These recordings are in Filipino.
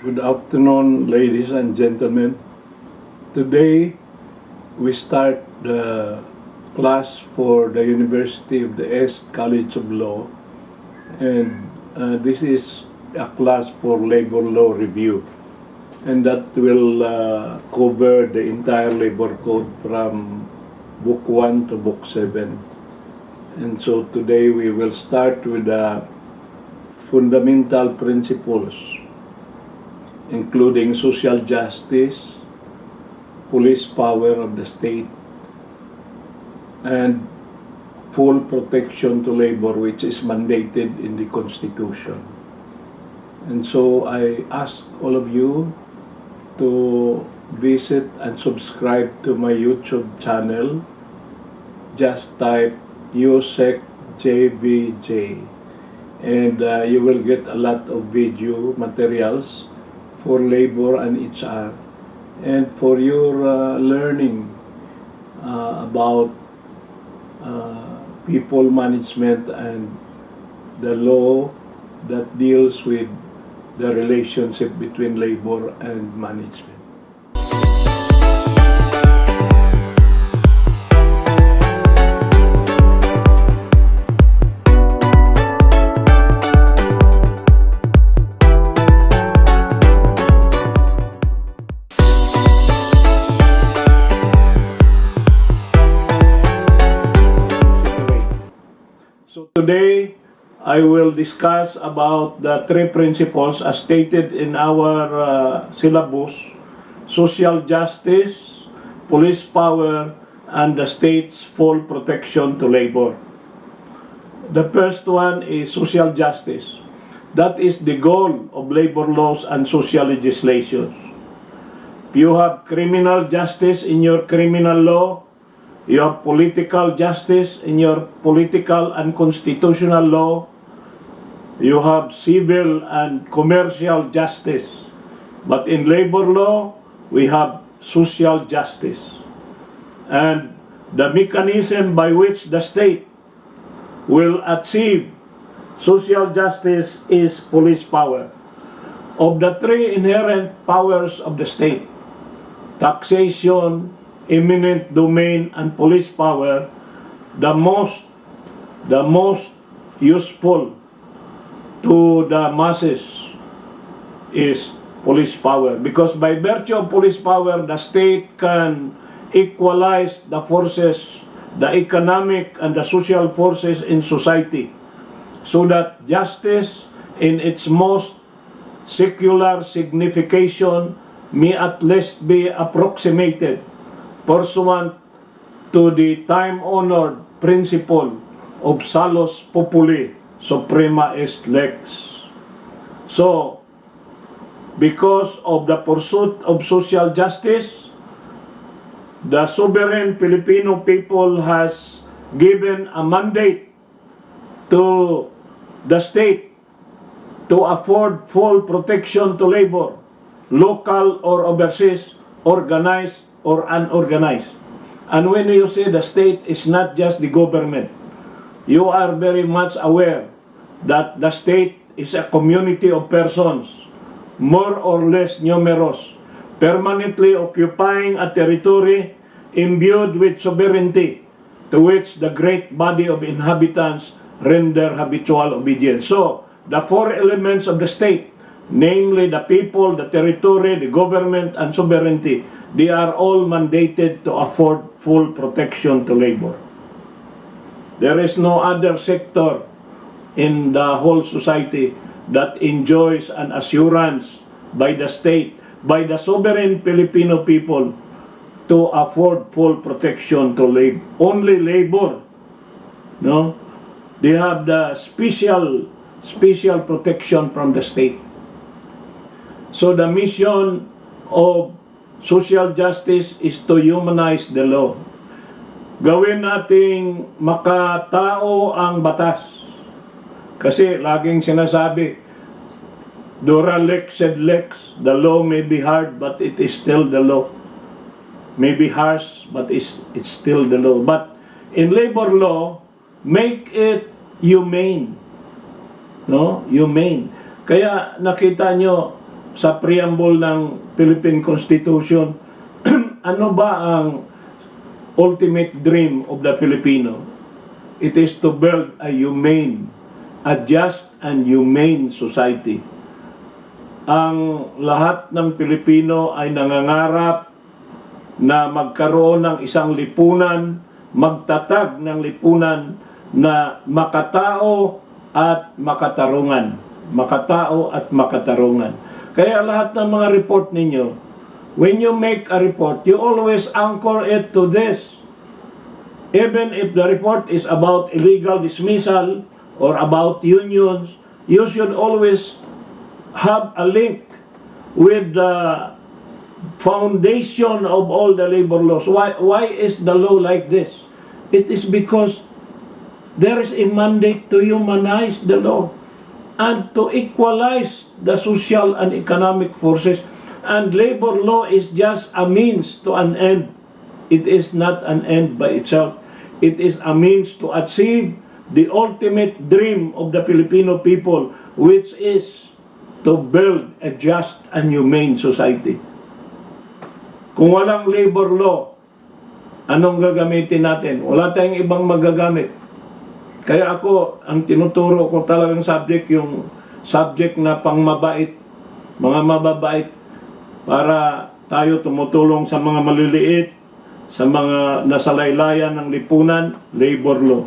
Good afternoon, ladies and gentlemen. Today, we start the class for the University of the East College of Law, and this is a class for labor law review, and that will cover the entire labor code from Book 1 to Book 7. And so today we will start with the fundamental principles, including social justice, police power of the state, and full protection to labor, which is mandated in the Constitution. And so I ask all of you to visit and subscribe to my YouTube channel. Just type USECJBJ, and you will get a lot of video materials for labor and HR, and for your learning about people management and the law that deals with the relationship between labor and management. So today, I will discuss about the three principles as stated in our syllabus: social justice, police power, and the state's full protection to labor. The first one is social justice. That is the goal of labor laws and social legislation. You have criminal justice in your criminal law. You have political justice in your political and constitutional law. You have civil and commercial justice. But in labor law, we have social justice. And the mechanism by which the state will achieve social justice is police power. Of the three inherent powers of the state, taxation, eminent domain, and police power, the most useful to the masses is police power, because by virtue of police power, the state can equalize the forces, the economic and the social forces in society, so that justice in its most secular signification may at least be approximated pursuant to the time-honored principle of salus populi suprema est lex. So, because of the pursuit of social justice, the sovereign Filipino people has given a mandate to the state to afford full protection to labor, local or overseas, organized or unorganized. And when you say the state is not just the government, you are very much aware that the state is a community of persons, more or less numerous, permanently occupying a territory imbued with sovereignty, to which the great body of inhabitants render habitual obedience. So, the four elements of the state, namely the people, the territory, the government, and sovereignty, they are all mandated to afford full protection to labor. There is no other sector in the whole society that enjoys an assurance by the state, by the sovereign Filipino people, to afford full protection to labor. Only labor, no? They have the special protection from the state. So the mission of social justice is to humanize the law. Gawin nating makatao ang batas. Kasi laging sinasabi, dura lex sed lex, the law may be hard but it is still the law. May be harsh but it's still the law. But in labor law, make it humane. No? Humane. Kaya nakita nyo, sa preamble ng Philippine Constitution, ano ba ang ultimate dream of the Filipino? It is to build a humane, a just and humane society. Ang lahat ng Pilipino ay nangangarap na magkaroon ng isang lipunan, magtatag ng lipunan na makatao at makatarungan. Makatao at makatarungan. Kaya lahat ng mga report ninyo, when you make a report, you always anchor it to this. Even if the report is about illegal dismissal or about unions, you should always have a link with the foundation of all the labor laws. Why is the law like this? It is because there is a mandate to humanize the law and to equalize the social and economic forces. And labor law is just a means to an end. It is not an end by itself. It is a means to achieve the ultimate dream of the Filipino people, which is to build a just and humane society. Kung walang labor law, anong gagamitin natin? Wala tayong ibang magagamit. Kaya ako, ang tinuturo ko talagang subject, yung subject na pangmabait, mga mababait, para tayo tumutulong sa mga maliliit, sa mga nasalaylayan ng lipunan, labor law.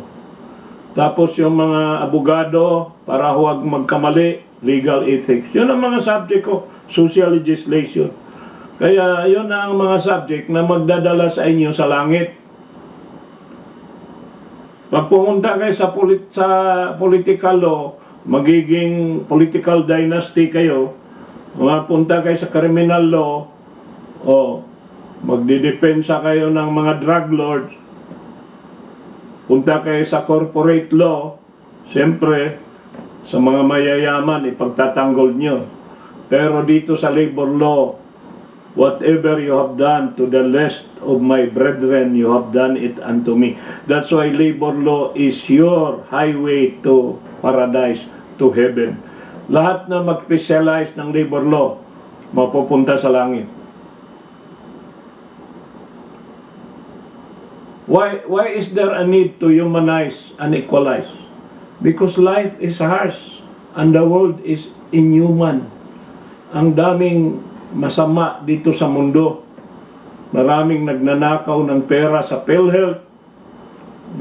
Tapos yung mga abogado, para huwag magkamali, legal ethics. Yun ang mga subject ko, social legislation. Kaya yun ang mga subject na magdadala sa inyo sa langit. Pag pumunta kayo sa political law, magiging political dynasty kayo, mapunta kayo sa criminal law, o magdidepensa kayo ng mga drug lords, punta kayo sa corporate law, siyempre, sa mga mayayaman, ipagtatanggol nyo. Pero dito sa labor law, whatever you have done to the least of my brethren, you have done it unto me. That's why labor law is your highway to paradise, to heaven. Lahat na mag-specialize ng labor law, mapupunta sa langit. Why is there a need to humanize and equalize? Because life is harsh and the world is inhuman. Ang daming masama dito sa mundo. Maraming nagnanakaw ng pera sa PhilHealth.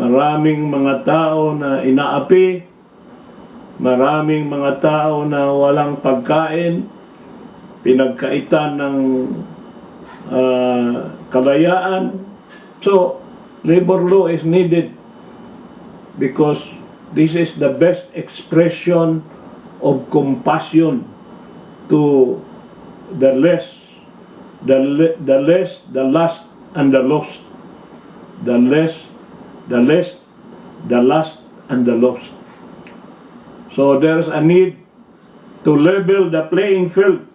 Maraming mga tao na inaapi. Maraming mga tao na walang pagkain. Pinagkaitan ng kalayaan. So, labor law is needed because this is the best expression of compassion to the less, the last, and the lost. The less, the last, and the lost. So there's a need to level the playing field.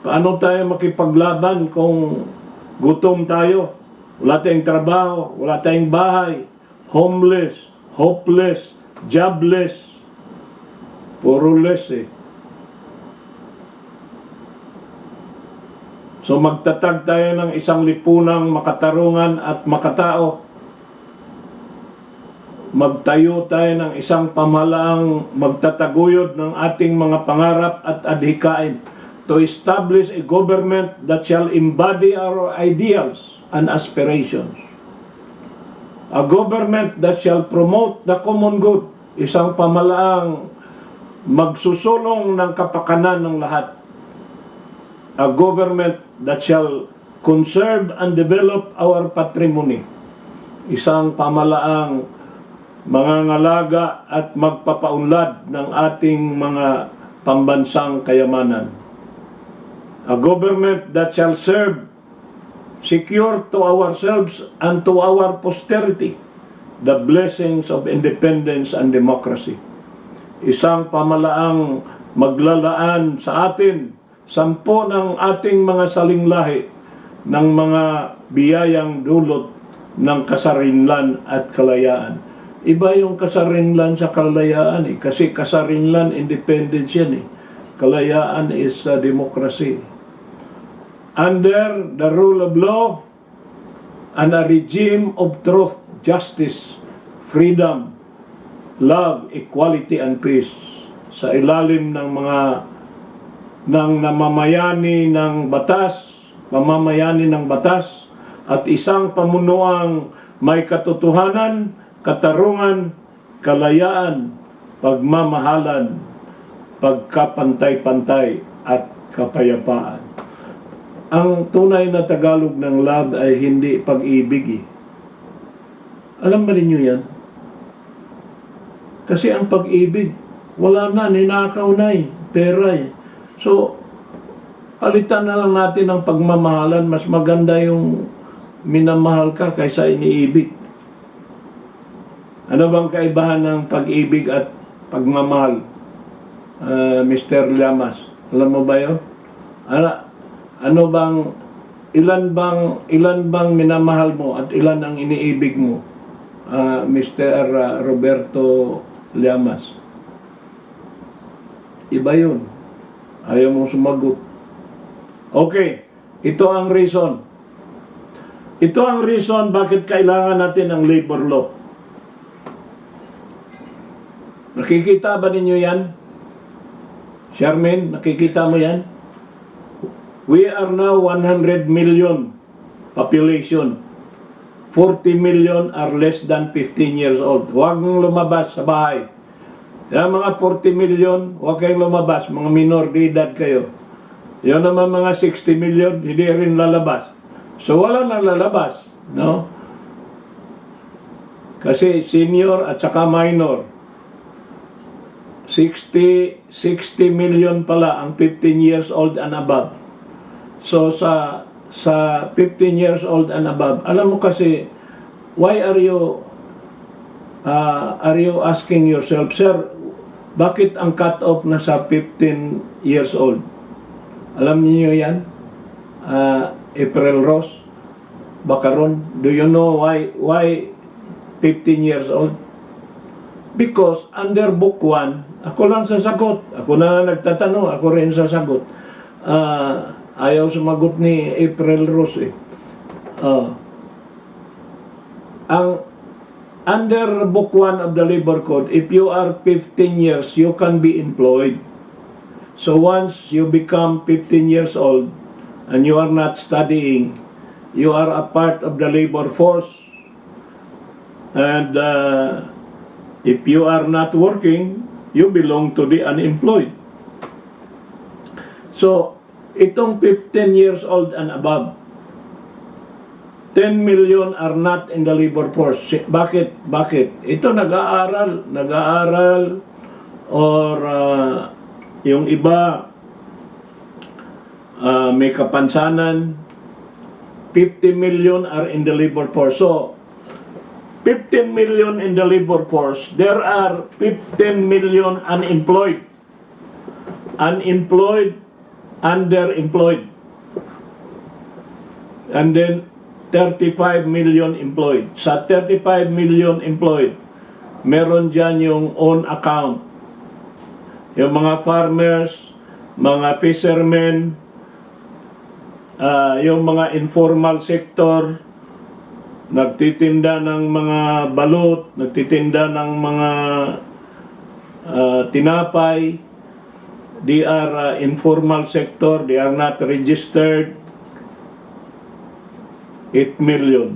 Paano tayo makipaglaban kung gutom tayo? Wala tayong trabaho, wala tayong bahay, homeless, hopeless, jobless, puro less eh. So magtatag tayo ng isang lipunang makatarungan at makatao. Magtayo tayo ng isang pamahalaang magtataguyod ng ating mga pangarap at adhikain to establish a government that shall embody our ideals and aspirations. A government that shall promote the common good. Isang pamahalaang magsusulong ng kapakanan ng lahat. A government that shall conserve and develop our patrimony. Isang pamahalaang mangangalaga at magpapaunlad ng ating mga pambansang kayamanan. A government that shall serve, secure to ourselves and to our posterity the blessings of independence and democracy. Isang pamahalaang maglalaan sa atin 10 ng ating mga salinglahi ng mga biyayang dulot ng kasarinlan at kalayaan. Iba yung kasarinlan sa kalayaan eh, kasi kasarinlan independence yan eh. Kalayaan is democracy. Under the rule of law and a regime of truth, justice, freedom, love, equality, and peace. Sa ilalim ng mga namamayani ng batas at isang pamunuang may katotohanan, katarungan, kalayaan, pagmamahalan, pagkapantay-pantay at kapayapaan. Ang tunay na Tagalog ng love ay hindi pag-ibig eh. Alam ba ninyo yan? Kasi ang pag-ibig, wala na, ninakaw na eh, pera eh. So, palitan na lang natin ang pagmamahalan. Mas maganda yung minamahal ka kaysa iniibig. Ano bang kaibahan ng pag-ibig at pagmamahal, Mr. Llamas? Alam mo ba yun? Ano bang, ilan bang minamahal mo at ilan ang iniibig mo, Mr. Roberto Llamas? Iba yun. Ayaw mong sumagot. Okay, ito ang reason. Ito ang reason bakit kailangan natin ang labor law. Nakikita ba ninyo yan? Charmaine, nakikita mo yan? We are now 100 million population. 40 million are less than 15 years old. Huwag mong lumabas sa bahay. Yung mga 40 million, huwag kayong lumabas. Mga minor de edad kayo. Yung naman mga 60 million, hindi rin lalabas. So wala nang lalabas. No? Kasi senior at saka minor. 60 million pala ang 15 years old and above. So sa 15 years old and above, alam mo kasi, why are you asking yourself, sir, bakit ang cut-off na sa 15 years old? Alam niyo yan? April Rose, Bacaron, do you know why 15 years old? Because under Book 1, ako lang sasagot. Ako na nagtatanong, ako rin sasagot. Ayaw sumagot ni April Rose eh. Under Book 1 of the Labor Code, if you are 15 years, you can be employed. So once you become 15 years old and you are not studying, you are a part of the labor force. And if you are not working, you belong to the unemployed. So, itong 15 years old and above, 10 million are not in the labor force. Bakit? Ito nag-aaral, or yung iba may kapansanan. 50 million are in the labor force. So, 15 million in the labor force, there are 15 million unemployed. Unemployed, underemployed. And then 35 million employed. Sa 35 million employed, meron dyan yung own account. Yung mga farmers, mga fishermen, yung mga informal sector, nagtitinda ng mga balut, nagtitinda ng mga tinapay. They are informal sector, they are not registered. 8 million.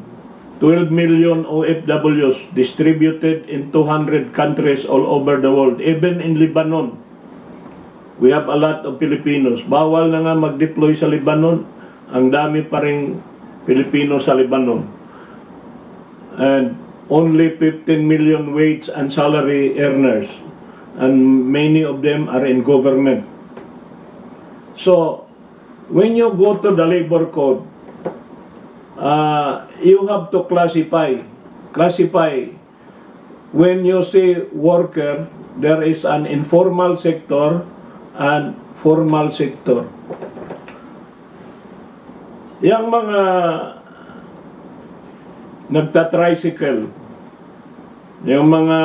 12 million OFWs distributed in 200 countries all over the world. Even in Lebanon, we have a lot of Filipinos. Bawal na nga mag-deploy sa Lebanon. Ang dami pa ring Pilipino sa Lebanon. And only 15 million wage and salary earners. And many of them are in government. So, when you go to the labor code, you have to classify. When you say worker, there is an informal sector and formal sector. Yang mga nagta-tricycle, yung mga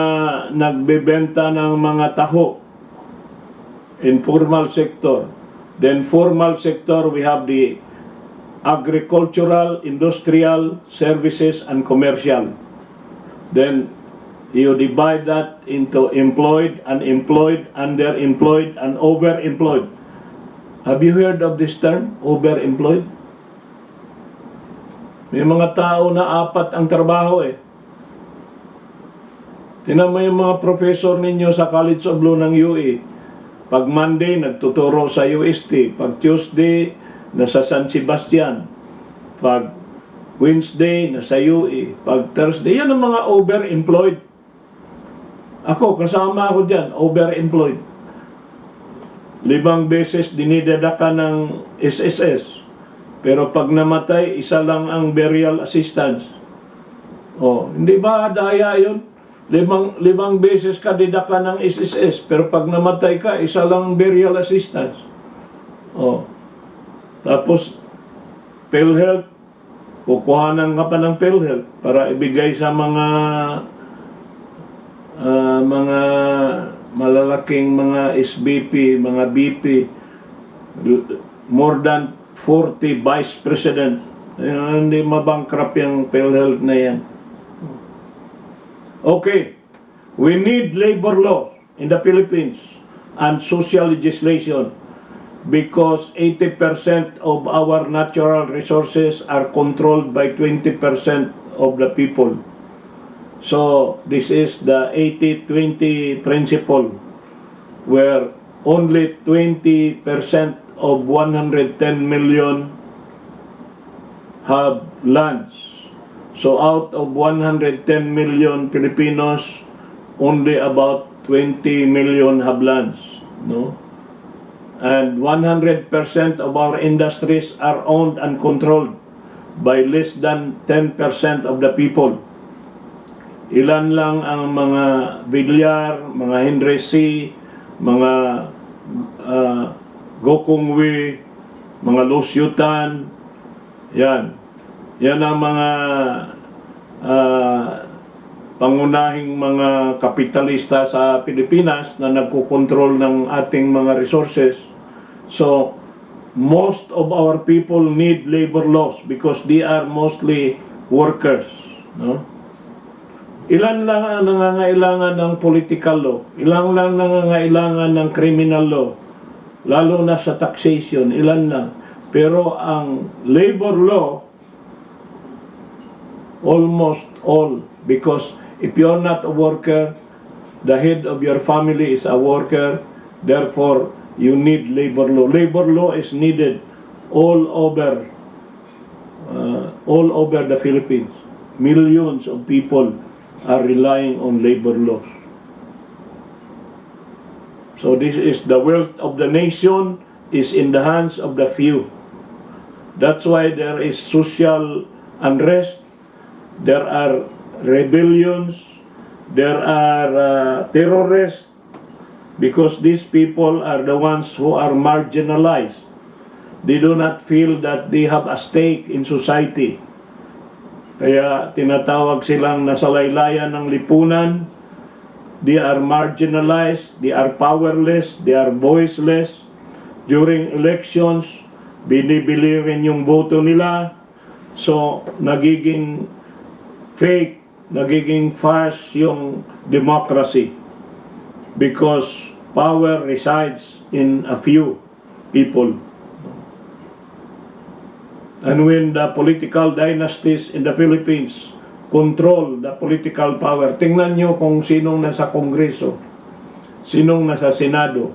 nagbebenta ng mga taho, informal sector. Then formal sector, we have the agricultural, industrial, services, and commercial. Then you divide that into employed, unemployed, underemployed, and overemployed. Have you heard of this term, overemployed? May mga tao na 4 ang trabaho eh. Tinan mo yung mga professor ninyo sa College of Law ng UE. Pag Monday, nagtuturo sa UST. Pag Tuesday, nasa San Sebastian. Pag Wednesday, nasa UE. Pag Thursday, yan ang mga overemployed. Ako, kasama ako dyan, overemployed. 5 beses dinidada ka ng SSS. Pero pag namatay, isa lang ang burial assistance. Oh, hindi ba daya yun? 5 beses ka didaka ng SSS, pero pag namatay ka, isa lang burial assistance. Oh. Tapos, PhilHealth, kukuhanan ka pa ng PhilHealth para ibigay sa mga malalaking mga SBP, mga BP, more than 40 vice president. Hindi mabankrupt yung PhilHealth na yan. Okay, we need labor law in the Philippines and social legislation because 80% of our natural resources are controlled by 20% of the people. So this is the 80-20 principle where only 20% of 110 million have lands. So out of 110 million Filipinos, only about 20 million have lands, no? And 100% of our industries are owned and controlled by less than 10% of the people. Ilan lang ang mga bilyar, mga Henry, mga Gokongwi, mga Lusyutan, yan. Yan ang mga pangunahing mga kapitalista sa Pilipinas na nagkukontrol ng ating mga resources. So, most of our people need labor laws because they are mostly workers, no? Ilan lang ang nangangailangan ng political law, ilan lang nangangailangan ng criminal law, lalo na sa taxation, ilan lang. Pero ang labor law, almost all, because if you're not a worker, the head of your family is a worker, therefore you need labor law. Labor law is needed all over the Philippines. Millions of people are relying on labor laws. So this is the wealth of the nation is in the hands of the few. That's why there is social unrest, there are rebellions, there are terrorists, because these people are the ones who are marginalized. They do not feel that they have a stake in society. Kaya tinatawag silang nasalaylayan ng lipunan. They are marginalized, they are powerless, they are voiceless. During elections, binibili rin yung boto nila. So, nagiging fake, nagiging false yung democracy. Because power resides in a few people. And when the political dynasties in the Philippines control the political power, tingnan nyo kung sinong nasa Kongreso, sinong nasa Senado,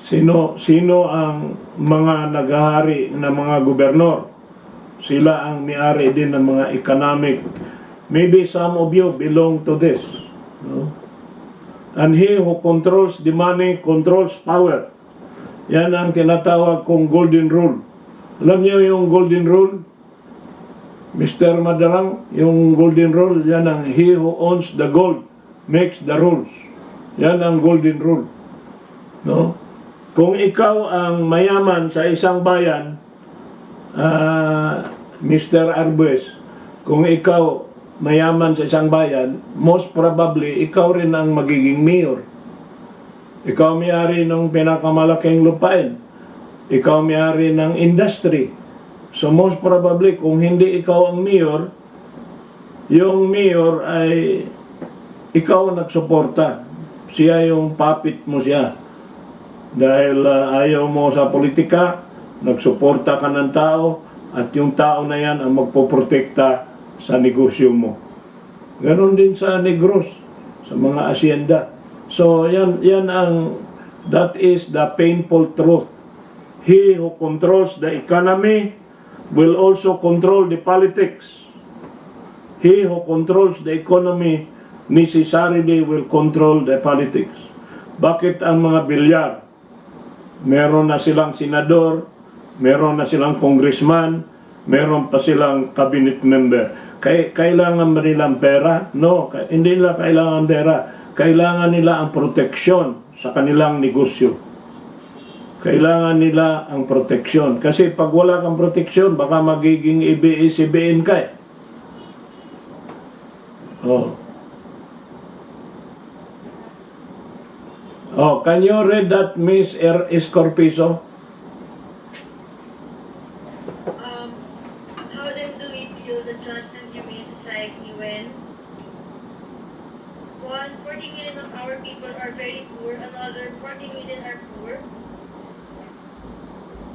sino ang mga naghahari na mga gobernador. Sila ang may-ari din ng mga economic. Maybe some of you belong to this, no? And he who controls the money controls power. Yan ang tinatawag kong golden rule. Alam niyo yung golden rule? Mr. Madarang, yung golden rule, yan ang he who owns the gold makes the rules. Yan ang golden rule. No? Kung ikaw ang mayaman sa isang bayan, Mr. Arbes, kung ikaw mayaman sa isang bayan, most probably ikaw rin ang magiging mayor. Ikaw may-ari ng pinakamalaking lupain. Ikaw may-ari ng industry. So most probably, kung hindi ikaw ang mayor, yung mayor ay ikaw ang nagsuporta. Siya yung puppet mo siya. Dahil ayaw mo sa politika, nagsuporta ka ng tao, at yung tao na yan ang magpoprotekta sa negosyo mo. Ganon din sa negros, sa mga asyenda. So that is the painful truth. He who controls the economy will also control the politics. He who controls the economy necessarily will control the politics. Bakit ang mga bilyar? Meron na silang senador, meron na silang congressman, meron pa silang cabinet member. Kailangan ba nilang pera? No, hindi nila kailangan pera. Kailangan nila ang proteksyon sa kanilang negosyo. Kailangan nila ang proteksyon. Kasi pag wala kang proteksyon, baka magiging ABS-CBN ka eh. Can you read that, Miss Escorpizo? How then do we build a just and humane society when 40 million of our people are very poor, another 40 million are poor?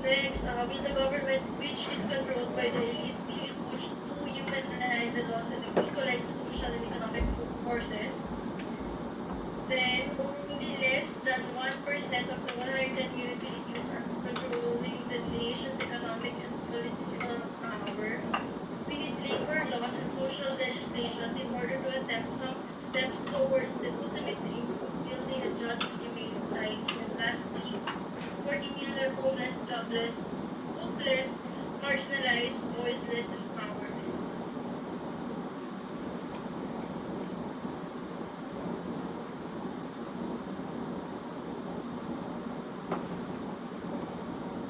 Next, will the government, which is controlled by the elite, be pushed to humanize the laws and equalize the social and economic forces? Then, only less than 1% of the 110 million Filipinos are controlling the nation's economic and political power. We need labor laws and social legislations in order to attempt some steps towards the ultimate dream of building a just and humane society. And lastly, 40 million are homeless, jobless, hopeless, marginalized, voiceless, and powerless.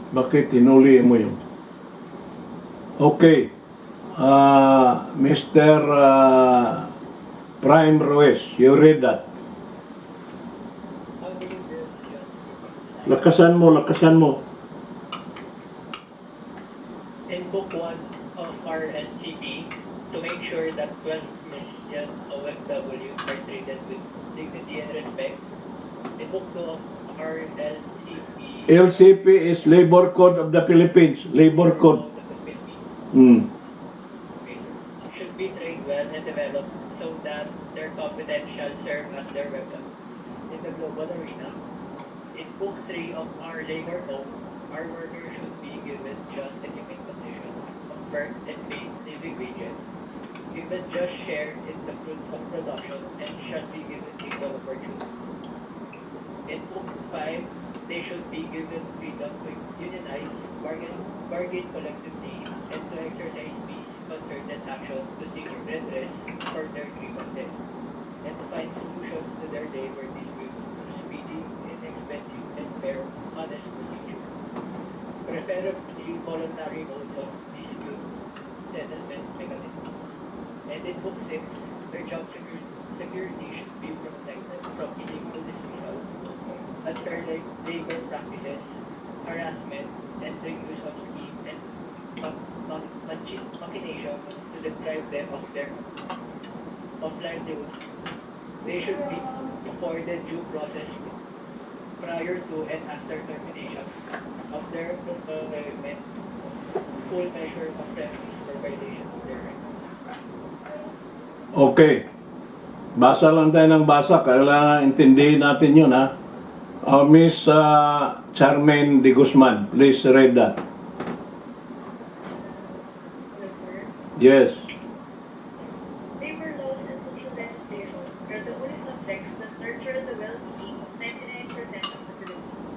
Bakit hinuli mo yun? Okay. Mr. Prime Ruiz, you read that. Lakasan mo. In Book 1 of our LCP, to make sure that 12 million OFWs are treated with dignity and respect, in Book 2 of our LCP... LCP is Labor Code of the Philippines. Labor Code. Should be trained well and developed so that their competence shall serve as their weapon in the global arena. In Book 3 of our labor code, our workers should be given just and humane conditions of fair and paid living wages, given just share in the fruits of production, and shall be given equal opportunity. In Book 5, they should be given freedom to unionize, bargain collectively, and to exercise peace, concerted action to seek redress for their grievances, and to find solutions to their labor disputes through speedy, inexpensive, and fair, honest procedure. Preferably voluntary modes of dispute settlement mechanisms. And in Book 6, their job security should be protected from illegal dismissal, unfair labor practices, harassment, and the use of scheme and machinations to deprive them of livelihood. They should be afforded due process prior to and after termination of their employment, full measure of remedies for violation of their rights. Okay. Basa lang tayo ng basa. Kailangan intindihin natin yun, ha? Miss Charmaine de Guzman, please read that. Yes. Labor laws and social legislations are the only subjects that nurture the well-being of 99% of the Philippines.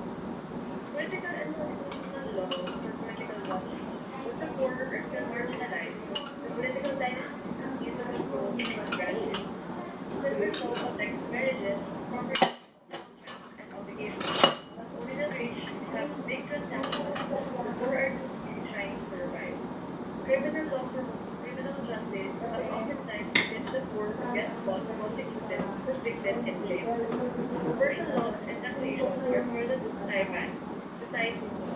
Political and constitutional law for political losses, but the poor are still marginalized. The political dynasties continue to control human branches. Civil law protects marriages, property, and obligations. But only the rich have big transactions. The poor are too busy trying to survive. Criminal law promotes criminal justice, but oftentimes it is the poor who get caught, prosecuted, convicted, and jailed. Commercial laws and taxation arbitration for more than the time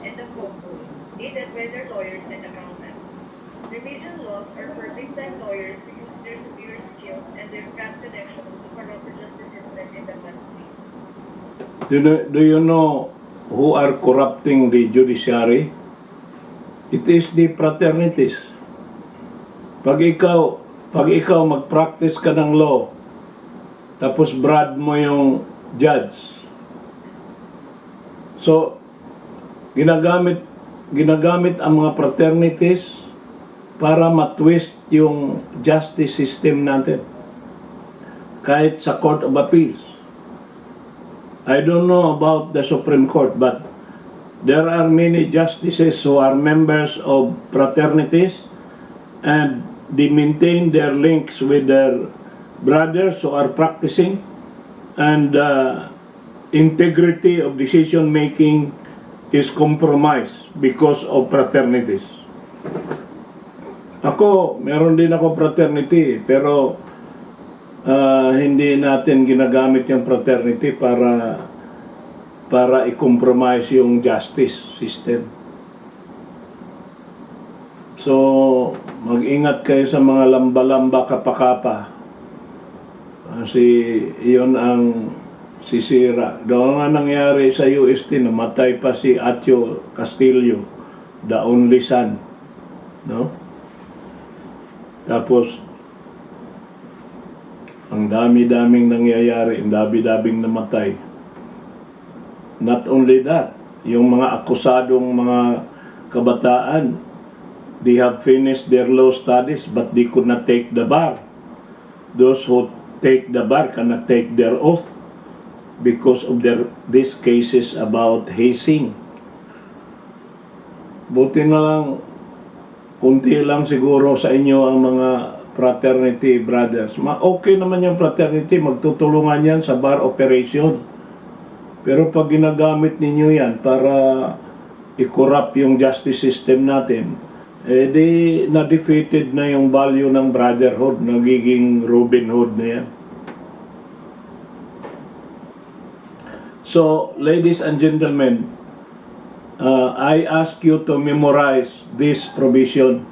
and the focus needed by their lawyers and accountants. Remedial laws are for big-time lawyers who use their superior skills and their brand connections to corrupt the justice system in the country. Do you know who are corrupting the judiciary? It is the fraternities. Pag ikaw mag-practice ka ng law, tapos brad mo yung judge. So, ginagamit ang mga fraternities para matwist yung justice system natin. Kahit sa Court of Appeals. I don't know about the Supreme Court, but there are many justices who are members of fraternities and they maintain their links with their brothers who are practicing, and integrity of decision making is compromised because of fraternities. Ako, meron din ako fraternity, pero hindi natin ginagamit yung fraternity para i-compromise yung justice system. So, mag-ingat kayo sa mga lamba-lamba kapakapa. Kasi iyon ang sisira. Doon nga nangyari sa UST, namatay pa si Atio Castillo, the only son. No? Tapos, ang dami-daming nangyayari, ang dami-daming namatay. Not only that, yung mga akusadong mga kabataan, they have finished their law studies but they could not take the bar. Those who take the bar cannot take their oath because of these cases about hazing. Buti na lang, kunti lang siguro sa inyo ang mga fraternity brothers. Okay naman yung fraternity, magtutulungan yan sa bar operation. Pero pag ginagamit ninyo yan para i-corrupt yung justice system natin, di na-defeated na yung value ng brotherhood, nagiging Robin Hood na yan. So, ladies and gentlemen, I ask you to memorize this provision,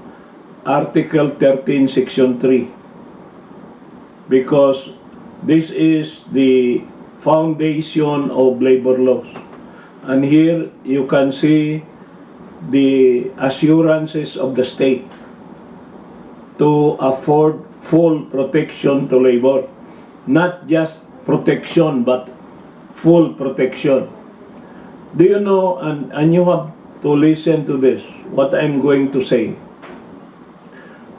Article 13, Section 3, because this is the foundation of labor laws. And here you can see the assurances of the state to afford full protection to labor. Not just protection, but full protection. Do you know, and you have to listen to this, what I'm going to say.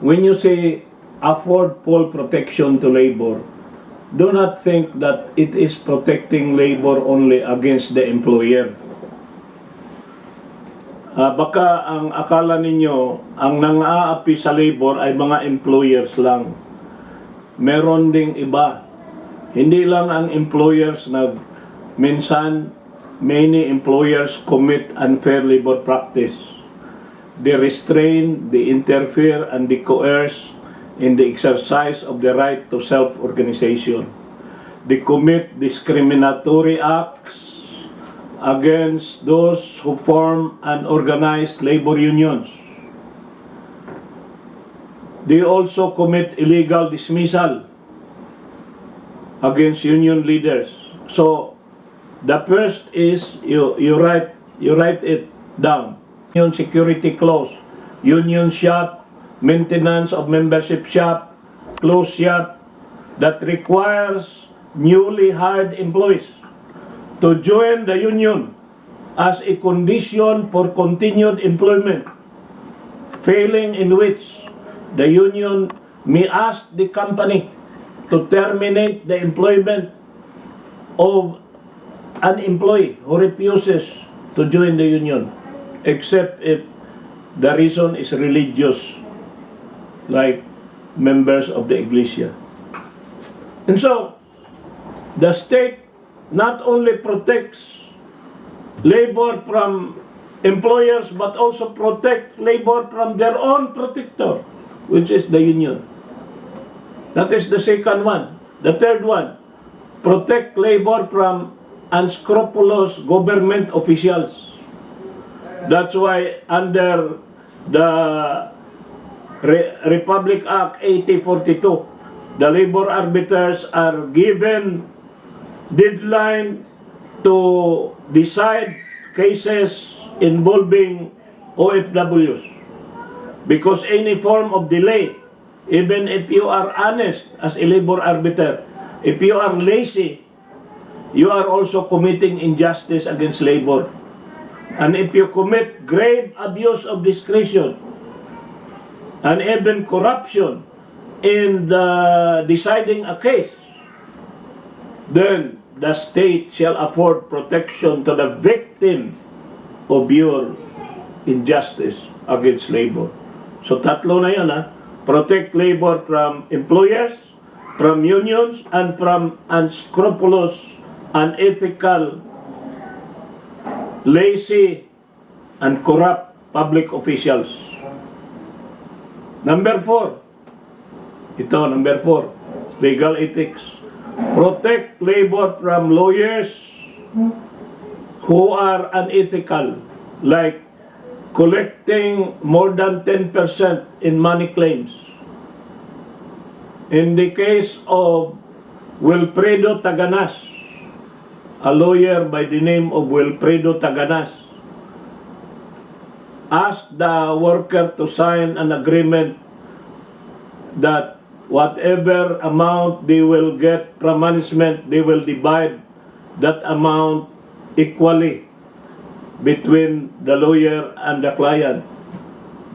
When you say afford full protection to labor, do not think that it is protecting labor only against the employer. Baka ang akala ninyo, ang nang-aapi sa labor ay mga employers lang. Meron ding iba. Hindi lang ang employers minsan many employers commit unfair labor practice. They restrain, they interfere, and they coerce in the exercise of the right to self-organization. They commit discriminatory acts against those who form and organize labor unions. They also commit illegal dismissal against union leaders. So, the first is you write it down. Union security clause, union shop, maintenance of membership shop, close shop that requires newly hired employees to join the union as a condition for continued employment, failing in which the union may ask the company to terminate the employment of an employee who refuses to join the union, except if the reason is religious, like members of the Iglesia. And so, the state not only protects labor from employers, but also protect labor from their own protector, which is the union. That is the second one. The third one, protect labor from unscrupulous government officials. That's why under the Republic Act 8042, the labor arbiters are given deadline to decide cases involving OFWs. Because any form of delay, even if you are honest as a labor arbiter, if you are lazy, you are also committing injustice against labor. And if you commit grave abuse of discretion and even corruption in the deciding a case, then the state shall afford protection to the victim of your injustice against labor. So tatlo na yan, ha? Protect labor from employers, from unions, and from unscrupulous, unethical, lazy, and corrupt public officials. Number 4, legal ethics. Protect labor from lawyers who are unethical, like collecting more than 10% in money claims. In the case of Wilfredo Taganas, a lawyer by the name of Wilfredo Taganas asked the worker to sign an agreement that whatever amount they will get from management, they will divide that amount equally between the lawyer and the client.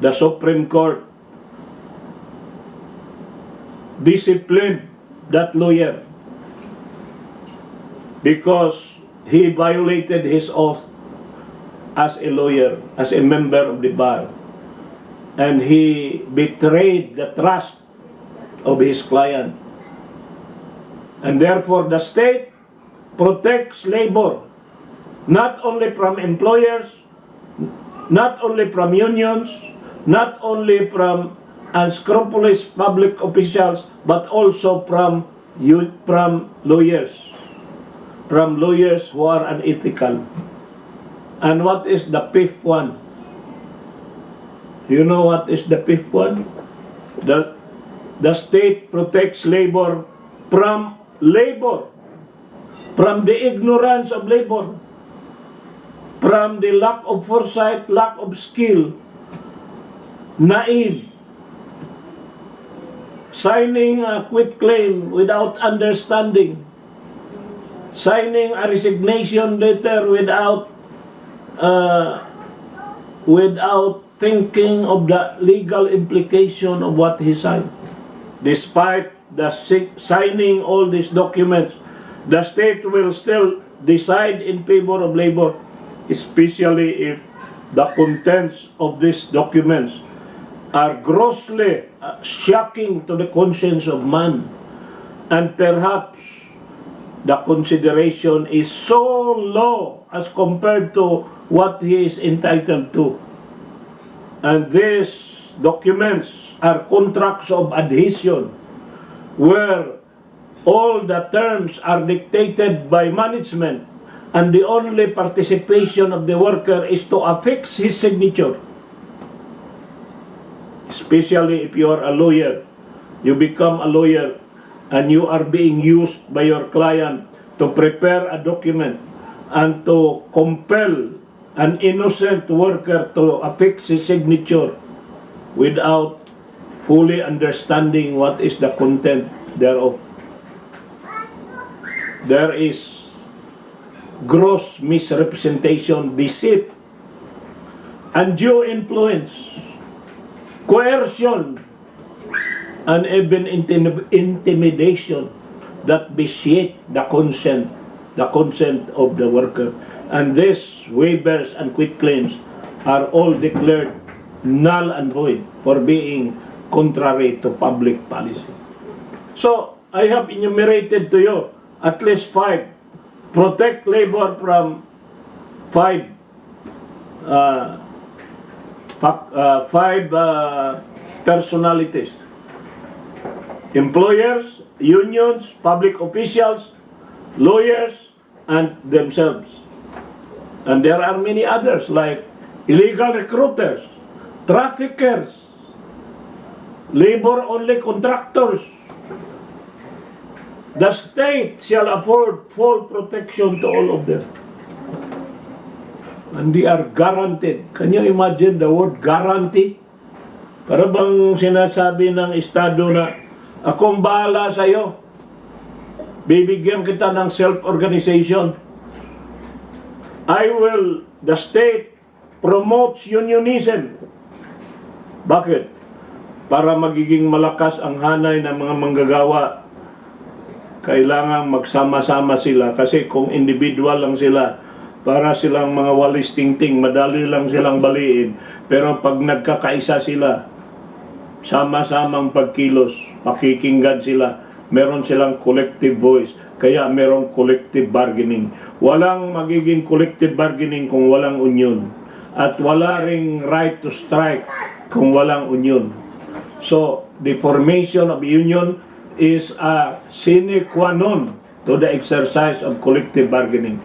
The Supreme Court disciplined that lawyer because he violated his oath as a lawyer, as a member of the bar, and he betrayed the trust of his client. And therefore the state protects labor not only from employers, not only from unions, not only from unscrupulous public officials, but also from lawyers who are unethical. And what is the fifth one? You know what is the fifth one? The state protects labor, from the ignorance of labor, from the lack of foresight, lack of skill, naive, signing a quitclaim without understanding, signing a resignation letter without thinking of the legal implication of what he signed. Despite the signing all these documents, the state will still decide in favor of labor, especially if the contents of these documents are grossly shocking to the conscience of man, and perhaps the consideration is so low as compared to what he is entitled to. And these documents are contracts of adhesion, where all the terms are dictated by management, and the only participation of the worker is to affix his signature. Especially if you are a lawyer, you become a lawyer and you are being used by your client to prepare a document and to compel an innocent worker to affix his signature without fully understanding what is the content thereof. There is gross misrepresentation, deceit, undue influence, coercion, and even intimidation that vitiate the consent of the worker. And these waivers and quitclaims are all declared null and void for being contrary to public policy. So, I have enumerated to you at least 5. Protect labor from 5 personalities: employers, unions, public officials, lawyers, and themselves. And there are many others like illegal recruiters, traffickers, labor-only contractors. The state shall afford full protection to all of them. And they are guaranteed. Can you imagine the word guarantee? Para bang sinasabi ng Estado na, akong bahala sa'yo. Bibigyan kita ng self-organization. The state promotes unionism. Bakit? Para magiging malakas ang hanay ng mga manggagawa. Kailangan magsama-sama sila. Kasi kung individual lang sila, para silang mga walis tingting, madali lang silang baliin. Pero pag nagkakaisa sila, sama-samang pagkilos, pakikinggan sila, meron silang collective voice, kaya merong collective bargaining. Walang magiging collective bargaining kung walang union. At wala ring right to strike kung walang union. So, the formation of union is a sine qua non to the exercise of collective bargaining.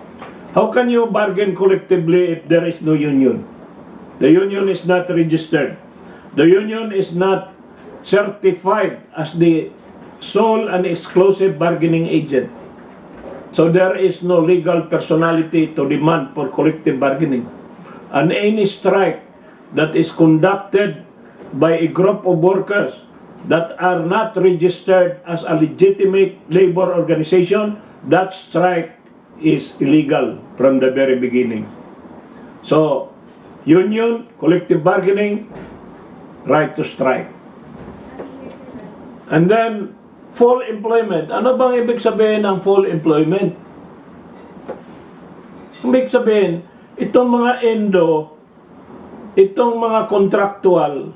How can you bargain collectively if there is no union? The union is not registered. The union is not certified as the sole and exclusive bargaining agent. So there is no legal personality to demand for collective bargaining. And any strike that is conducted by a group of workers that are not registered as a legitimate labor organization, that strike is illegal from the very beginning. So, union, collective bargaining, right to strike. And then, full employment. Ano bang ibig sabihin ng full employment? Ibig sabihin, itong mga endo, itong mga contractual,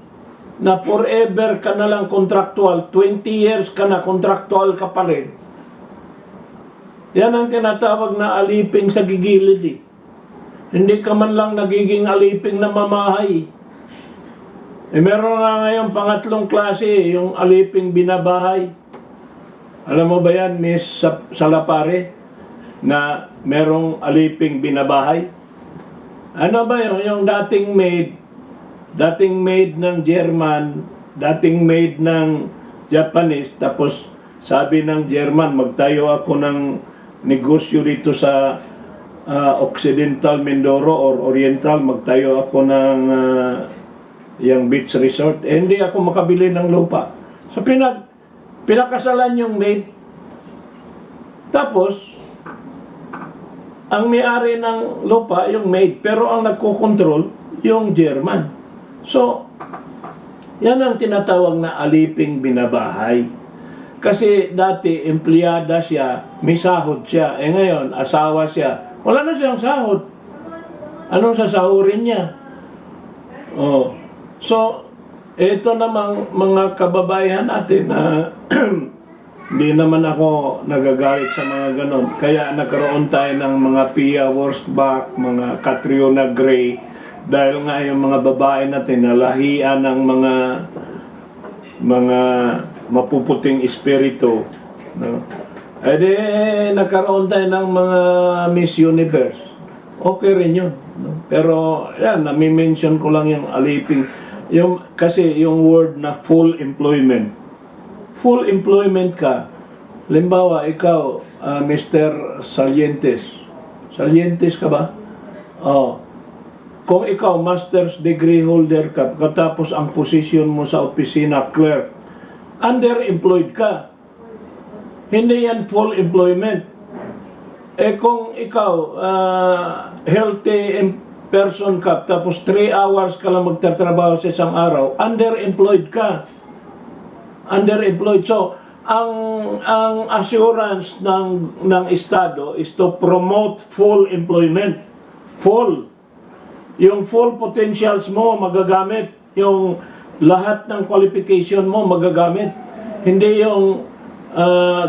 na forever ka na lang contractual, 20 years ka na contractual ka pa rin. Yan ang tinatawag na aliping sa gigilid eh. Hindi ka man lang nagiging aliping na mamahay. Meron nga ngayon pangatlong klase, yung aliping binabahay. Alam mo ba yan, Miss Salapare, na merong aliping binabahay? Ano ba yun? Yung dating maid ng German, dating maid ng Japanese, tapos sabi ng German, magtayo ako ng negosyo dito sa Occidental Mindoro or Oriental, magtayo ako ng yung beach resort. Hindi ako makabili ng lupa. So pinakasalan yung maid. Tapos, ang may-ari ng lupa, yung maid, pero ang nagkokontrol, yung German. So, yan ang tinatawag na aliping binabahay. Kasi dati, empleyada siya, may sahod siya. Ngayon, asawa siya. Wala na siyang sahod. Anong sasahurin niya? Oh. So, ito namang mga kababayan natin na hindi naman ako nagagalit sa mga ganon. Kaya nagkaroon tayo ng mga Pia Worsbach, mga Catriona Gray, dahil nga yung mga babae natin nalahian ng mga mapuputing espiritu, no? E di, nagkaroon tayo ng mga Miss Universe. Okay rin yun, no? Pero, yan, nami-mention ko lang yung aliping. Kasi yung word na full employment. Full employment ka. Limbawa, ikaw, Mr. Salientes. Salientes ka ba? Oh. Kung ikaw, master's degree holder ka, katapos ang position mo sa opisina, clerk, underemployed ka. Hindi yan full employment. Kung ikaw, healthy person ka, tapos 3 hours ka lang magtatrabaho sa isang araw, underemployed ka. Underemployed. So, ang assurance ng Estado is to promote full employment. Full. Yung full potentials mo magagamit. Yung lahat ng qualification mo magagamit. Hindi yung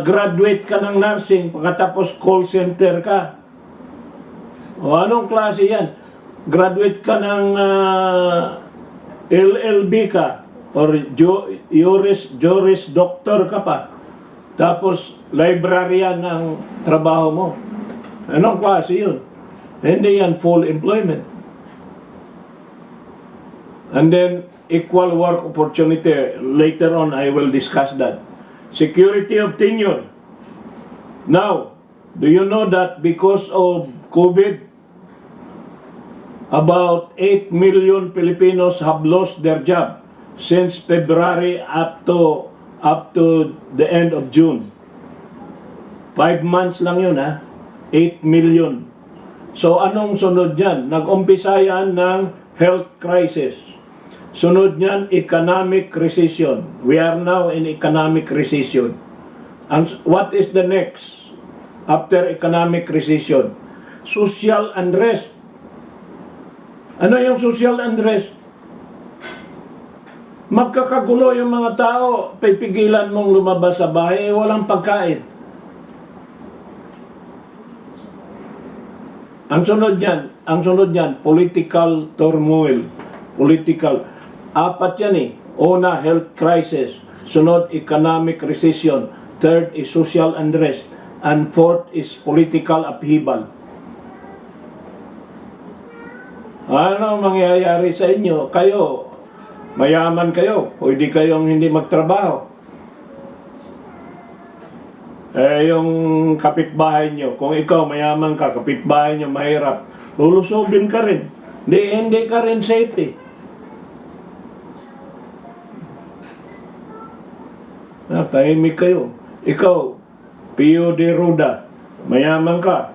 graduate ka ng nursing, pagkatapos call center ka. O anong klase yan? Graduate ka ng LLB ka, or Juris Doctor ka pa. Tapos librarian ang trabaho mo. Anong klase yun? Hindi yan full employment. And then, equal work opportunity. Later on, I will discuss that. Security of tenure. Now, do you know that because of COVID, about 8 million Filipinos have lost their job since February up to the end of June. 5 months lang yun, ha? 8 million. So, anong sunod yan? Nag-umpisa yan ng health crisis. Sunod niyan, economic recession. We are now in economic recession. And what is the next after economic recession? Social unrest. Ano yung social unrest? Magkakagulo yung mga tao, pipigilan mong lumabas sa bahay, walang pagkain. Ang sunod niyan, political turmoil. Apat yan eh. Una, health crisis. Sunod, economic recession. Third is social unrest. And fourth is political upheaval. Ano mangyayari sa inyo? Kayo, mayaman kayo. Pwede kayong hindi magtrabaho. Yung kapitbahay nyo, kung ikaw mayaman ka, kapitbahay nyo mahirap, lulusobin ka rin. Hindi ka rin safe eh. Tahimik kayo. Ikaw, Pio de Ruda, mayaman ka.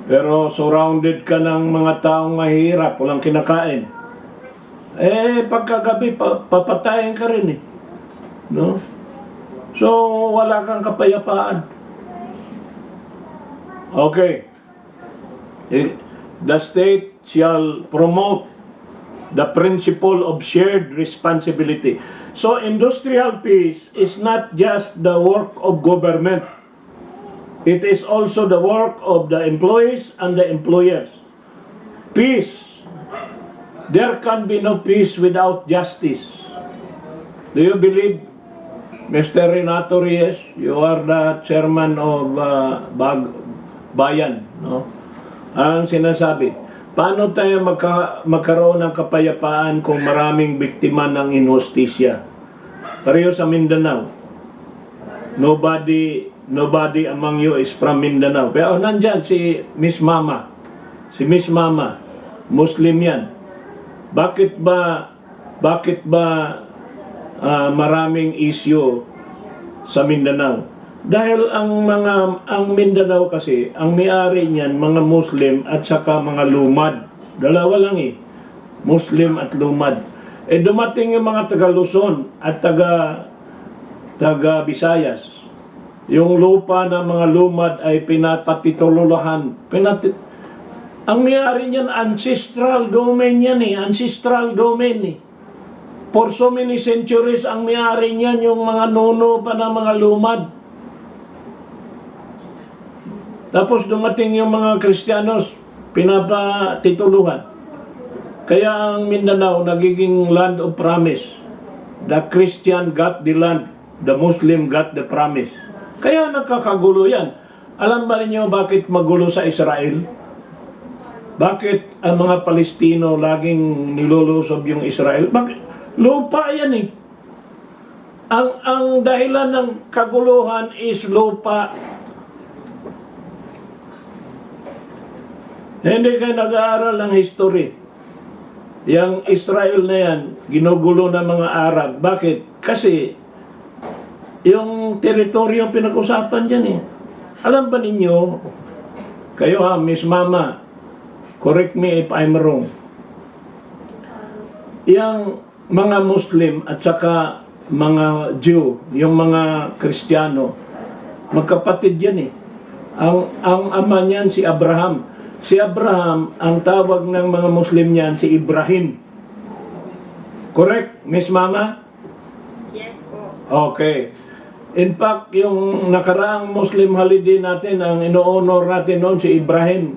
Pero surrounded ka ng mga taong mahirap, walang kinakain. Pagkagabi, papatayin ka rin eh. No? So, wala kang kapayapaan. Okay. The state shall promote the principle of shared responsibility. So, industrial peace is not just the work of government. It is also the work of the employees and the employers. Peace. There can be no peace without justice. Do you believe, Mr. Renato Reyes, you are the chairman of Bayan, no? Ang sinasabi, paano tayo magkaroon ng kapayapaan kung maraming biktima ng injustisya? Pareho sa Mindanao. Nobody among you is from Mindanao. Pero nandyan si Miss Mama. Si Miss Mama, Muslim yan. Bakit ba maraming issue sa Mindanao? Dahil ang Mindanao kasi, ang may-ari niyan mga Muslim at saka mga lumad. Dalawa lang eh. Muslim at lumad. Dumating yung mga taga Luzon at taga Visayas. Yung lupa ng mga lumad ay pinapatitululahan. Ang may-ari niyan, ancestral domain yan eh. Ancestral domain eh. For so many centuries, ang may-ari niyan yung mga nuno pa ng mga lumad. Tapos dumating yung mga Kristiyanos, pinapatituluhan. Kaya ang Mindanao nagiging land of promise. The Christian got the land, the Muslim got the promise. Kaya nagkakagulo yan. Alam ba ninyo bakit magulo sa Israel? Bakit ang mga Palestino laging nilulusob yung Israel? Bakit? Lupa yan eh. Ang dahilan ng kaguluhan is lupa. Hindi kayo nag-aaral ng history. Yang Israel na yan, ginugulo ng mga Arab. Bakit? Kasi yung teritoryo pinag-usapan dyan eh. Alam ba ninyo, kayo ha, Miss Mama, correct me if I'm wrong. Yang mga Muslim at saka mga Jew, yung mga Kristiyano, magkapatid yan eh. Ang ama niyan si Abraham. Si Abraham, ang tawag ng mga Muslim niyan si Ibrahim. Correct, Miss Mama? Yes po. Okay. In fact, yung nakaraang Muslim holiday natin, ang ino-honor natin noon si Ibrahim.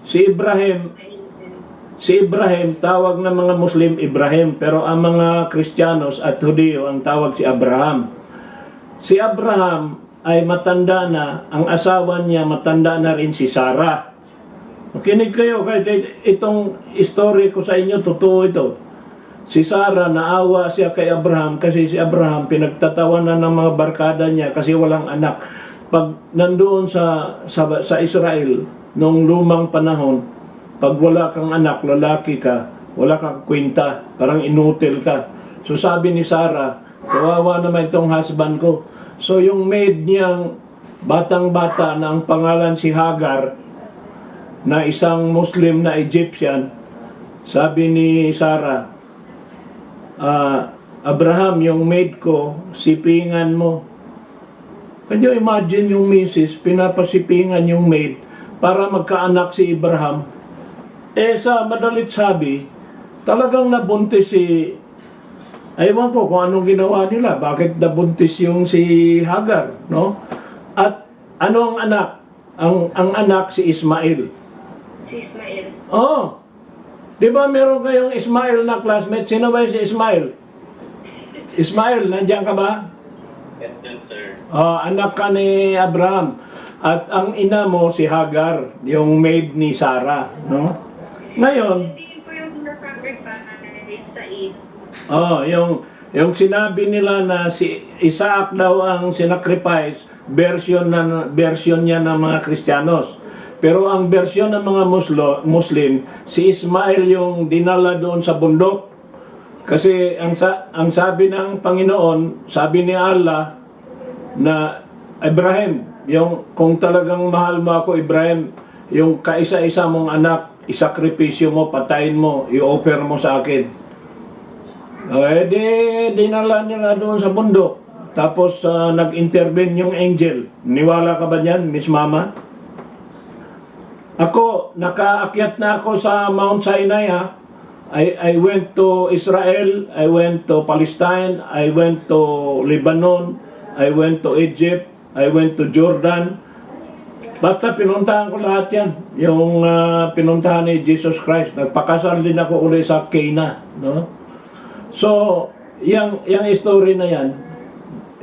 Si Ibrahim, tawag ng mga Muslim Ibrahim, pero ang mga Kristiyanos at Hudyo ang tawag si Abraham. Si Abraham, ay matanda na, ang asawa niya matanda na rin si Sarah. Makinig kayo, kahit itong story ko sa inyo, totoo ito. Si Sarah, naawa siya kay Abraham kasi si Abraham pinagtatawanan ng mga barkada niya kasi walang anak. Pag nandoon sa Israel, noong lumang panahon, pag wala kang anak, lalaki ka, wala kang kwenta, parang inutil ka. So sabi ni Sarah, kawawa naman itong husband ko. So yung maid niyang batang-bata na ang pangalan si Hagar, na isang Muslim na Egyptian, sabi ni Sarah, Abraham, yung maid ko, sipingan mo. Can you imagine yung misis, pinapasipingan yung maid para magkaanak si Abraham? Sa madalit sabi, talagang nabuntis si... Ewan ko kung anong ginawa nila, bakit nabuntis yung si Hagar, no? At ano ang anak? Ang anak si Ismail. Si Ismail. Oh, di ba meron kayong Ismail na classmate? Sino ba si Ismail? Ismail, nandiyan ka ba? Yes, sir. Anak ka ni Abraham. At ang ina mo si Hagar, yung maid ni Sarah, no? Ngayon, Hindi po yung sinasabi pa ni Said. yung sinabi nila na si Isaac daw ang sinacrifice, version niya ng mga Kristiyanos. Pero ang version ng mga Muslim, si Ismail yung dinala doon sa bundok. Kasi ang sabi ng Panginoon, sabi ni Allah na Ibrahim, yung kung talagang mahal mo ako Ibrahim, yung kaisa-isa mong anak, isakripisyo mo, patayin mo, i-offer mo sa akin. Dinala nila doon sa bundok. Tapos nag-intervene yung angel. Niwala ka ba dyan, Miss Mama? Ako, nakaakyat na ako sa Mount Sinai, ha? I went to Israel, I went to Palestine, I went to Lebanon, I went to Egypt, I went to Jordan. Basta pinuntahan ko lahat yan. Yung pinuntahan ni Jesus Christ. Nagpakasal din ako ulit sa Cana, no? So, yung story na yan,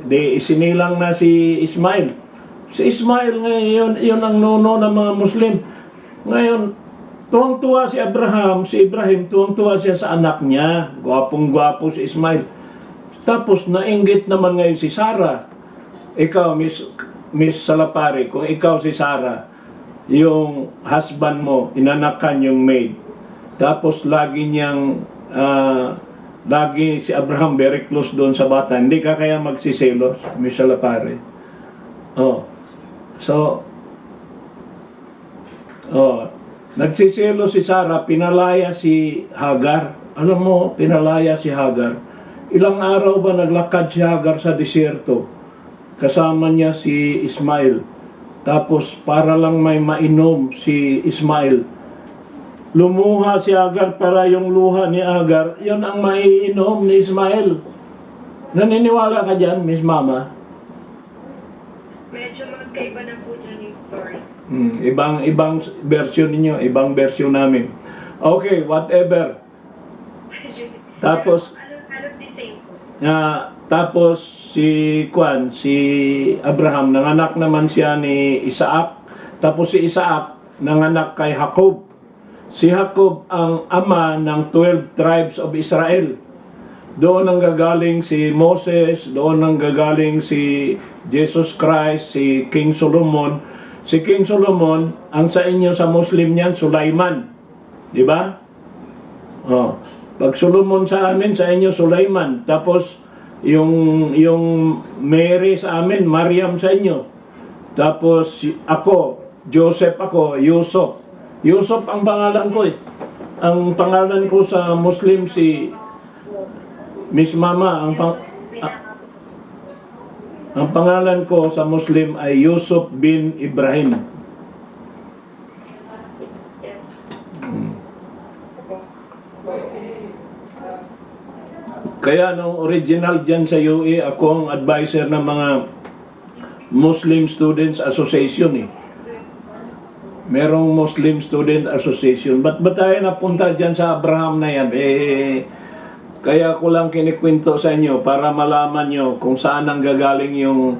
isinilang na si Ismail. Si Ismail ngayon, yun ang nuno ng mga Muslim. Ngayon, tuwang-tuwa si Ibrahim, tuwang-tuwa siya sa anak niya. Gwapong-gwapo si Ismail. Tapos, nainggit naman ngayon si Sarah. Ikaw, Miss Salapari, kung ikaw si Sarah, yung husband mo, inanakan yung maid. Tapos, lagi si Abraham very close doon sa bata. Hindi ka kaya magsiselos, Miss Salapari? Nagsiselo si Sarah, pinalaya si Hagar. Alam mo, pinalaya si Hagar. Ilang araw ba naglakad si Hagar sa desierto? Kasama niya si Ismail. Tapos para lang may mainom si Ismail. Lumuha si Hagar para yung luha ni Hagar, yun ang maiinom ni Ismail. Naniniwala ka dyan, Miss Mama? Medyo magkaiba na po dyan yung story. Ibang version ninyo, ibang version namin. Okay, whatever. Tapos, Alot the same po. tapos si Abraham, nanganak naman siya ni Isaac. Tapos si Isaac, nanganak kay Jacob. Si Jacob ang ama ng 12 tribes of Israel. Doon ang gagaling si Moses, doon ang gagaling si Jesus Christ, si King Solomon. Si King Solomon, ang sa inyo sa Muslim niyan, Sulaiman. Di ba? Pag Solomon sa amin, sa inyo Sulaiman. Tapos yung Mary sa amin, Mariam sa inyo. Tapos ako, Joseph ako, Yusuf. Yusuf ang pangalan ko eh. Ang pangalan ko sa Muslim si Miss Mama, ang pangalan ko sa Muslim ay Yusuf bin Ibrahim. Yes. Kaya nung original dyan sa UE, ako ang advisor ng mga Muslim Students Association eh. Merong Muslim Student Association. Ba't ba tayo napunta dyan sa Abraham na yan? Kaya ko lang kinikwento sa inyo para malaman nyo kung saan ang gagaling yung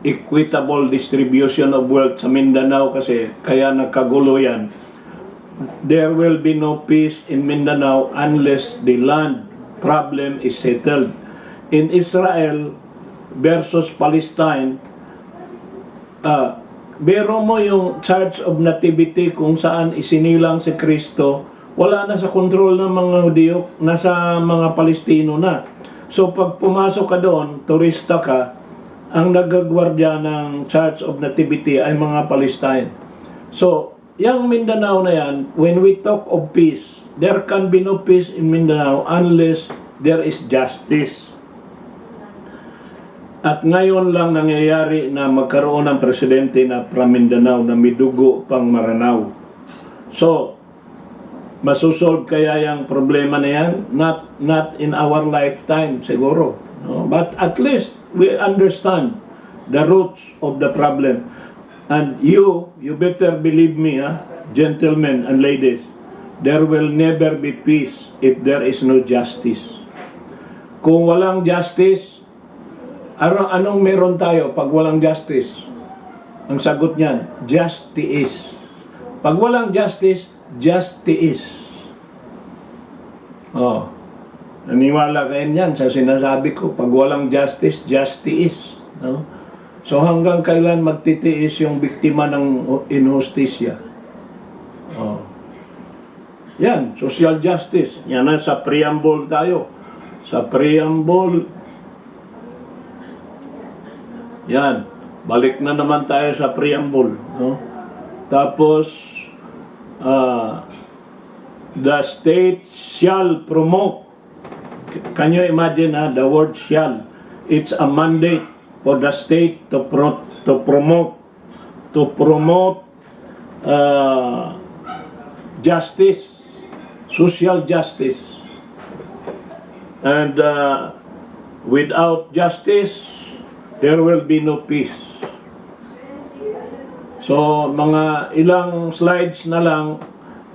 equitable distribution of wealth sa Mindanao kasi kaya nagkagulo yan. There will be no peace in Mindanao unless the land problem is settled. In Israel versus Palestine, bero mo yung Church of Nativity kung saan isinilang si Kristo, wala na sa kontrol ng mga Hudyo, nasa mga Palestino na. So pag pumasok ka doon, turista ka, ang nagagwardya ng Church of Nativity ay mga Palestine. So, yung Mindanao na yan, when we talk of peace, there can be no peace in Mindanao unless there is justice. At ngayon lang nangyayari na magkaroon ng presidente na from Mindanao na may dugo pang Maranao. So, masusolve kaya yung problema na yan? Not in our lifetime siguro. No? But at least we understand the roots of the problem. And you better believe me, gentlemen and ladies, there will never be peace if there is no justice. Kung walang justice, anong meron tayo pag walang justice? Ang sagot niyan, justice. Pag walang justice, justice. Oh, naniwala kayo niyan sa sinasabi ko. Pag walang justice, justice. No? So hanggang kailan magtitiis yung biktima ng injustisya? Oh. Yan, social justice. Yan na sa preamble tayo. Sa preamble, yan, balik na naman tayo sa preamble. No? Tapos, the state shall promote. Can you imagine the word shall? It's a mandate for the state to promote justice, social justice. And without justice, there will be no peace. So, mga ilang slides na lang,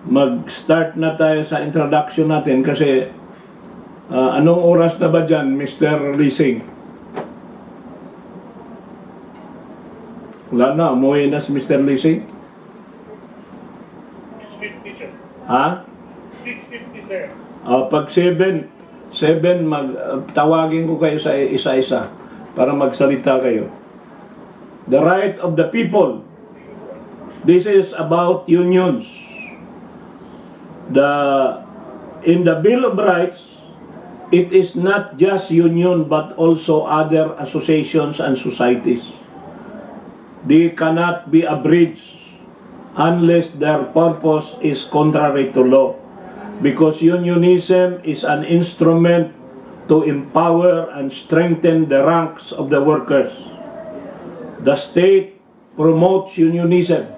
mag-start na tayo sa introduction natin kasi anong oras na ba dyan, Mr. Lising? Wala na, umuwi na si Mr. Lising? 6:50, sir. Ha? 6:50, sir. Pag 7, tawagin ko kayo sa isa-isa para magsalita kayo. The right of the people. This is about unions. In the Bill of Rights, it is not just union but also other associations and societies. They cannot be abridged unless their purpose is contrary to law. Because unionism is an instrument to empower and strengthen the ranks of the workers. The state promotes unionism.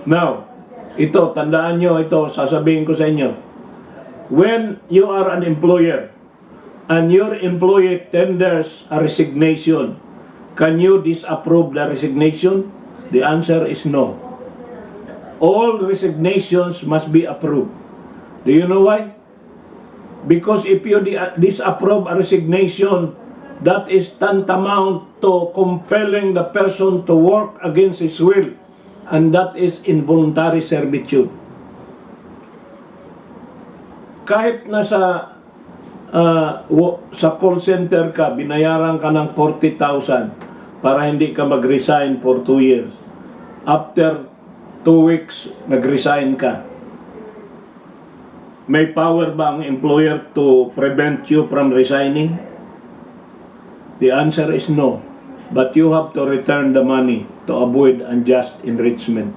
Now, ito, tandaan nyo ito, sasabihin ko sa inyo. When you are an employer and your employee tenders a resignation, can you disapprove the resignation? The answer is no. All resignations must be approved. Do you know why? Because if you disapprove a resignation, that is tantamount to compelling the person to work against his will, and that is involuntary servitude. Kahit nasa sa call center ka, binayaran ka ng 40,000 para hindi ka mag-resign for 2 years. After 2 weeks, nag-resign ka. May power ba ang employer to prevent you from resigning? The answer is no. But you have to return the money to avoid unjust enrichment.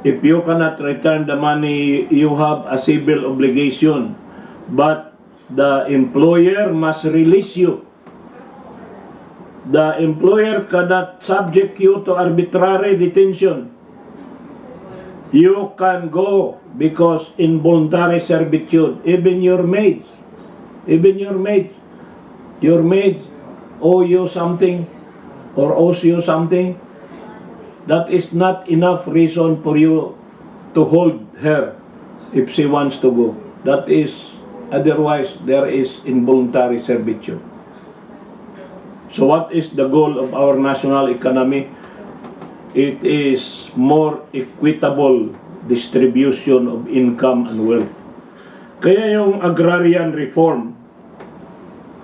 If you cannot return the money, you have a civil obligation. But the employer must release you. The employer cannot subject you to arbitrary detention. You can go because involuntary servitude. Even your maids owe you something or owes you something. That is not enough reason for you to hold her if she wants to go. That is, otherwise there is involuntary servitude. So what is the goal of our national economy? It is more equitable distribution of income and wealth. Kaya yung agrarian reform,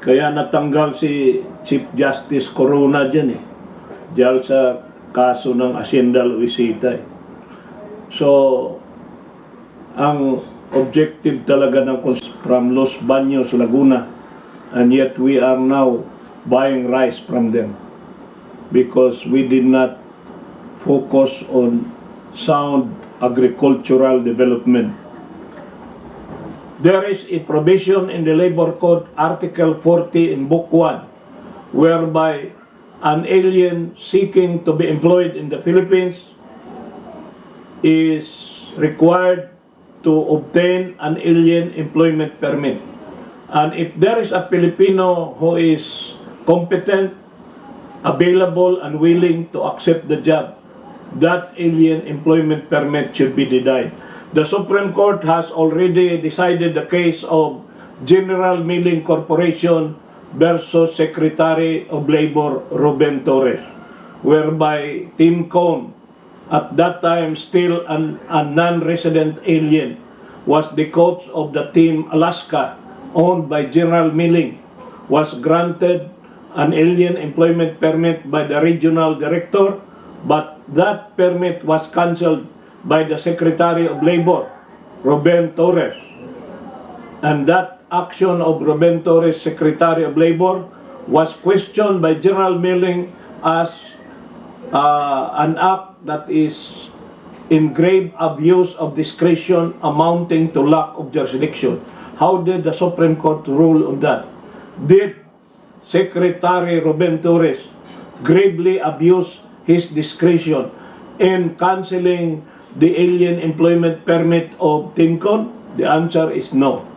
kaya natanggal si Chief Justice Corona dyan dahil sa kaso ng Haciendal Luisita. So, ang objective talaga ng from Los Baños, Laguna, and yet we are now buying rice from them because we did not focus on sound agricultural development. There is a provision in the Labor Code, Article 40 in Book 1, whereby an alien seeking to be employed in the Philippines is required to obtain an alien employment permit. And if there is a Filipino who is competent, available, and willing to accept the job, that alien employment permit should be denied. The Supreme Court has already decided the case of General Milling Corporation versus Secretary of Labor Ruben Torres, whereby Tim Cone, at that time still a non-resident alien, was the coach of the Team Alaska, owned by General Milling, was granted an alien employment permit by the regional director, but that permit was cancelled by the Secretary of Labor, Ruben Torres. And that action of Ruben Torres, Secretary of Labor, was questioned by General Milling as an act that is in grave abuse of discretion amounting to lack of jurisdiction. How did the Supreme Court rule on that? Did Secretary Ruben Torres gravely abuse his discretion in canceling the alien employment permit of Tincon? The answer is no.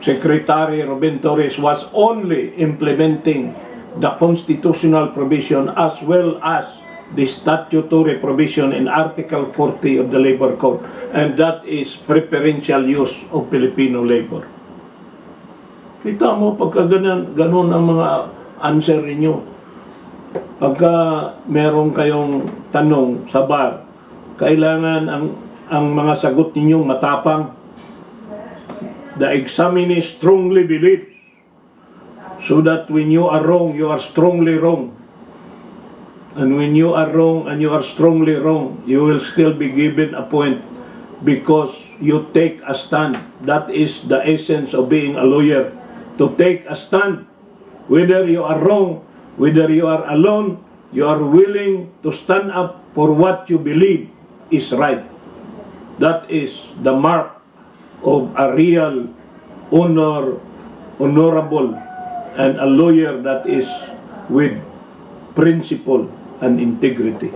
Secretary Ruben Torres was only implementing the constitutional provision as well as the statutory provision in Article 40 of the Labor Code, and that is preferential use of Filipino labor. Kita mo pagka ganun ang mga answer ninyo. Pagka meron kayong tanong sa bar, kailangan ang mga sagot ninyong matapang. The examinee strongly believes, so that when you are wrong, you are strongly wrong. And when you are wrong and you are strongly wrong, you will still be given a point because you take a stand. That is the essence of being a lawyer. To take a stand. Whether you are wrong, whether you are alone, you are willing to stand up for what you believe is right. That is the mark of a real honorable and a lawyer that is with principle and integrity.